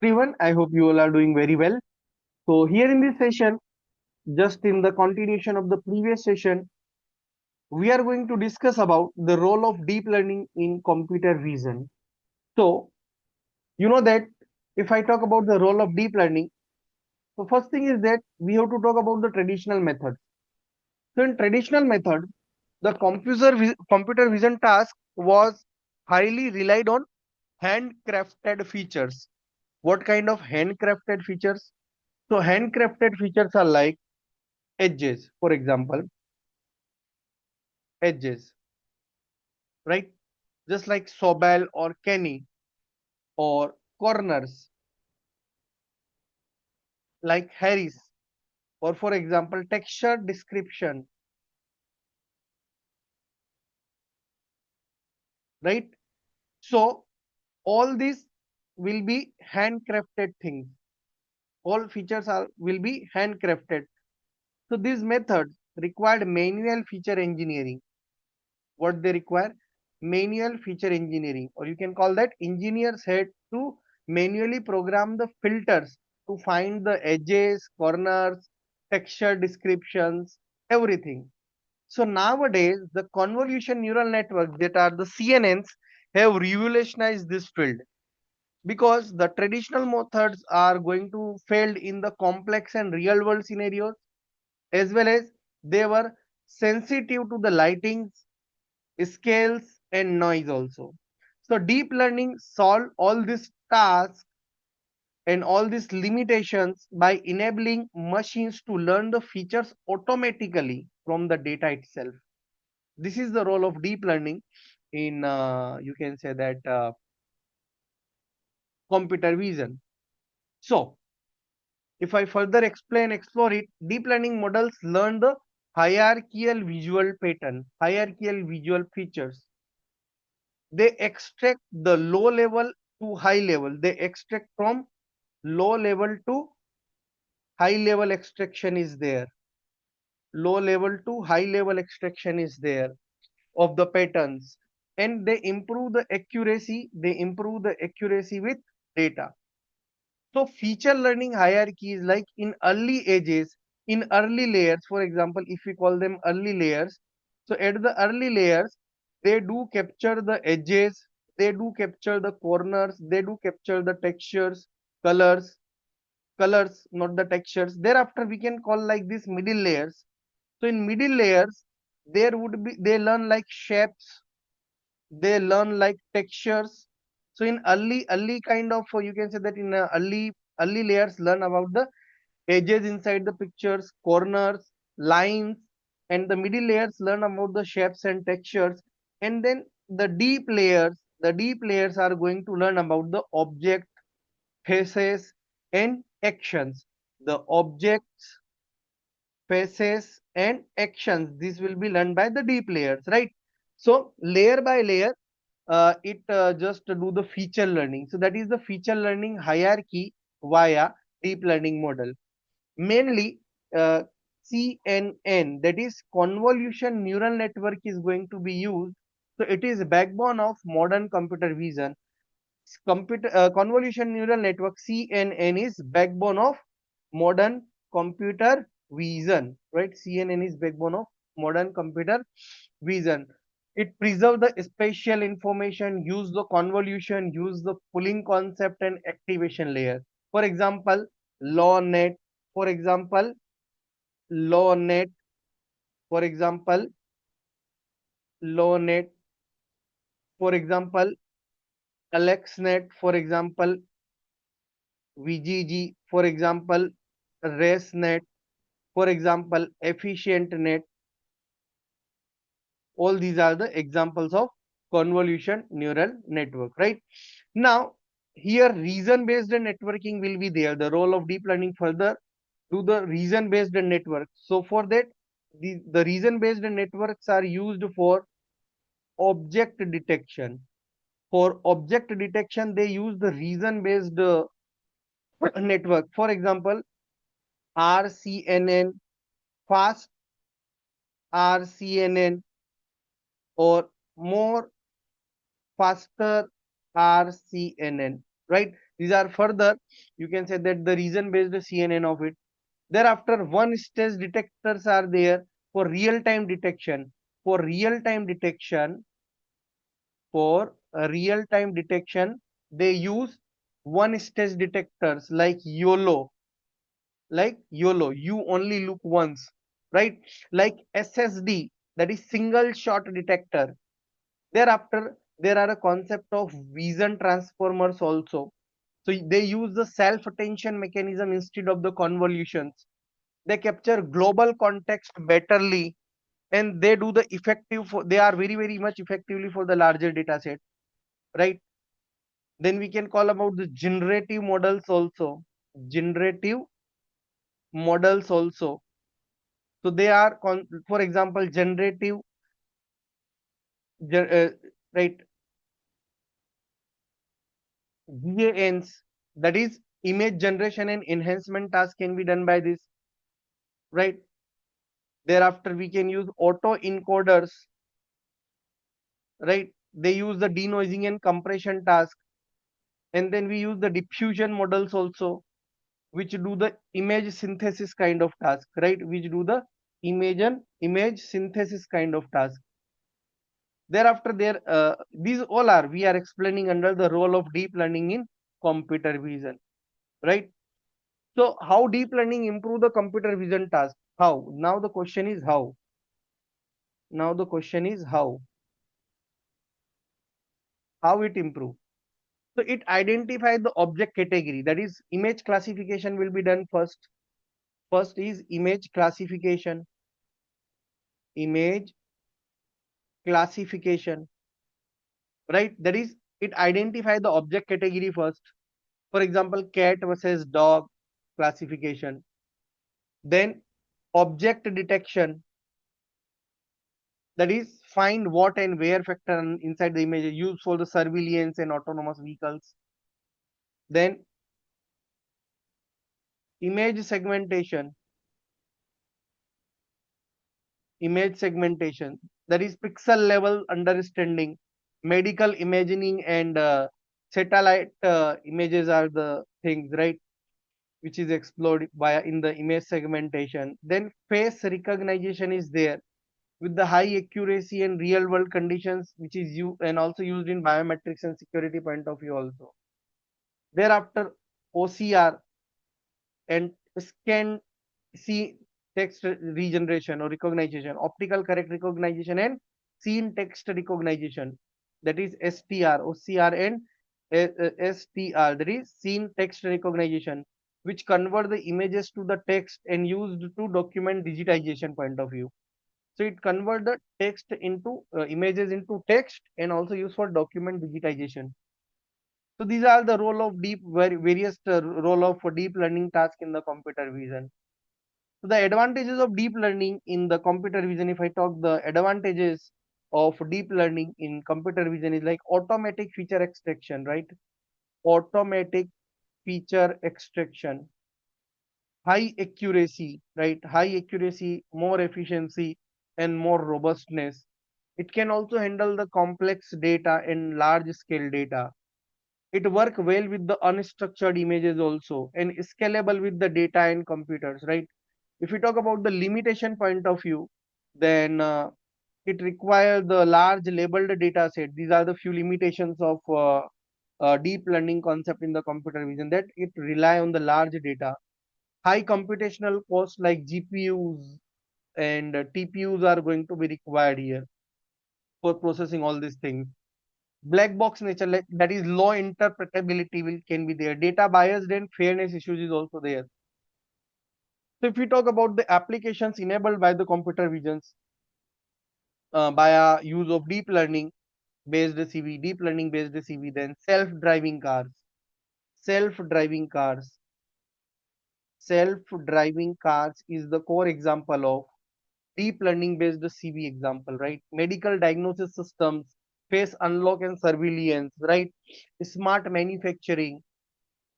Everyone, I hope you all are doing very well. So, here in this session, just in the continuation of the previous session, we are going to discuss about the role of deep learning in computer vision. So, you know that if I talk about the role of deep learning, the first thing is that we have to talk about the traditional method. So, in traditional method, the computer vision task was highly relied on handcrafted features. What kind of handcrafted features? So, handcrafted features are like edges, for example, edges, right? Just like Sobel or Kenny, or corners like Harris, or for example, texture description, right? So all these will be handcrafted things. All features are will be handcrafted. So these methods required manual feature engineering. What they require? Manual feature engineering, or you can call that engineers had to manually program the filters to find the edges, corners, texture descriptions, everything. So nowadays the convolution neural networks, that are the CNNs, have revolutionized this field, because the traditional methods are going to fail in the complex and real world scenarios, as well as they were sensitive to the lighting, scales, and noise also. So deep learning solve all these tasks and all these limitations by enabling machines to learn the features automatically from the data itself. This is the role of deep learning in you can say that computer vision. So if I further explore it, deep learning models learn the hierarchical visual pattern, hierarchical visual features. They extract the low level to high level. They extract from low level to high level extraction is there. Low level to high level extraction is there of the patterns, and they improve the accuracy. They improve the accuracy with data. So feature learning hierarchy is like in early ages, in early layers, for example, if we call them early layers. So at the early layers, they do capture the edges, they do capture the corners, they do capture the textures, colors, colors, not the textures. Thereafter, we can call like this middle layers. So in middle layers, there would be, they learn like shapes, they learn like textures. So in early kind of, you can say that in early layers learn about the edges inside the pictures, corners, lines, and the middle layers learn about the shapes and textures. And then the deep layers are going to learn about the object, faces, and actions. The objects, faces, and actions, this will be learned by the deep layers, right? So layer by layer, it just do the feature learning. So that is the feature learning hierarchy via deep learning model. Mainly, uh, CNN, that is convolution neural network, is going to be used. So it is backbone of modern computer vision. Computer convolution neural network, CNN, is backbone of modern computer vision, right? CNN is backbone of modern computer vision. It preserve the spatial information, use the convolution, use the pooling concept and activation layer. For example, law net, for example, law net, for example, law net, for example, AlexNet, for example, VGG, for example, ResNet, for example, efficient net. All these are the examples of convolution neural network, right? Now here reason based networking will be there. The role of deep learning further to the reason based network. So for that, the reason based networks are used for object detection. For object detection, they use the reason based network. For example, RCNN, fast RCNN, or more faster RCNN, right? These are further, you can say that the reason based CNN of it. Thereafter, one stage detectors are there for real time detection. For real time detection, for real time detection, they use one stage detectors like YOLO, you only look once, right? Like SSD, that is single shot detector. Thereafter, there are a concept of vision transformers also. So they use the self attention mechanism instead of the convolutions. They capture global context betterly, and they do the effective for, they are very much effectively for the larger data set, right? Then we can call about the generative models also. Generative models also. So they are, for example, generative, right, GANs, that is image generation and enhancement task can be done by this, right? Thereafter, we can use auto encoders, right? They use the denoising and compression task. And then we use the diffusion models also, which do the image synthesis kind of task, right? Which do the image synthesis kind of task. Thereafter, these all are, we are explaining under the role of deep learning in computer vision, right? So how deep learning improve the computer vision task? How? Now the question is how. Now the question is how. How it improve? So it identifies the object category. That is, image classification will be done first. First is image classification. Image classification, right? That is, it identifies the object category first. For example, cat versus dog classification. Then object detection, that is find what and where factor inside the image used for the surveillance and autonomous vehicles. Then image segmentation, image segmentation, that is pixel level understanding. Medical imagining and satellite images are the things, right, which is explored by in the image segmentation. Then face recognition is there with the high accuracy and real world conditions, which is used and also used in biometrics and security point of view also. Thereafter, OCR and scan see text regeneration or recognition, optical correct recognition and scene text recognition, that is STR, OCR and STR, that is scene text recognition, which convert the images to the text and used to document digitization point of view. So it convert the text into images into text and also used for document digitization. So these are the role of various role of deep learning task in the computer vision. So the advantages of deep learning in the computer vision, if I talk the advantages of deep learning in computer vision is like automatic feature extraction, right? Automatic feature extraction, high accuracy, right? High accuracy, more efficiency, and more robustness. It can also handle the complex data and large scale data. It work well with the unstructured images also and scalable with the data and computers, right? If we talk about the limitation point of view, then it requires the large labeled data set. These are the few limitations of deep learning concept in the computer vision, that it rely on the large data. High computational costs like GPUs and TPUs are going to be required here for processing all these things. Black box nature, like, that is low interpretability can be there. Data bias and fairness issues is also there. So if we talk about the applications enabled by the computer visions by a use of deep learning based CV, then self-driving cars, self-driving cars, self-driving cars is the core example of deep learning based CV example, right? Medical diagnosis systems, face unlock and surveillance, right? Smart manufacturing,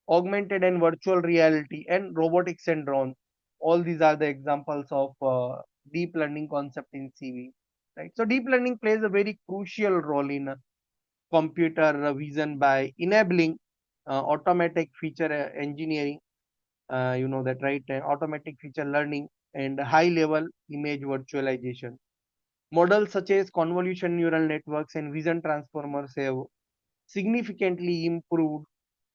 augmented and virtual reality, and robotics and drones. All these are the examples of deep learning concept in CV, right? So deep learning plays a very crucial role in computer vision by enabling automatic feature engineering, you know that, right? Automatic feature learning and high level image virtualization. Models such as convolution neural networks and vision transformers have significantly improved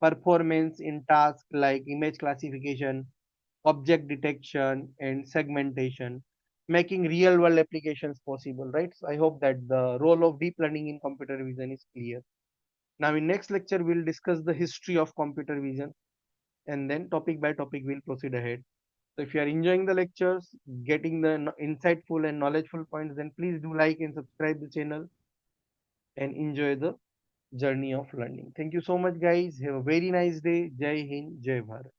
performance in tasks like image classification, object detection, and segmentation, making real world applications possible, right? So I hope that the role of deep learning in computer vision is clear. Now, in next lecture, we'll discuss the history of computer vision, and then topic by topic we'll proceed ahead. So if you are enjoying the lectures, getting the insightful and knowledgeful points, then please do like and subscribe the channel and enjoy the journey of learning. Thank you so much, guys. Have a very nice day. Jai Hind, Jai Bharat.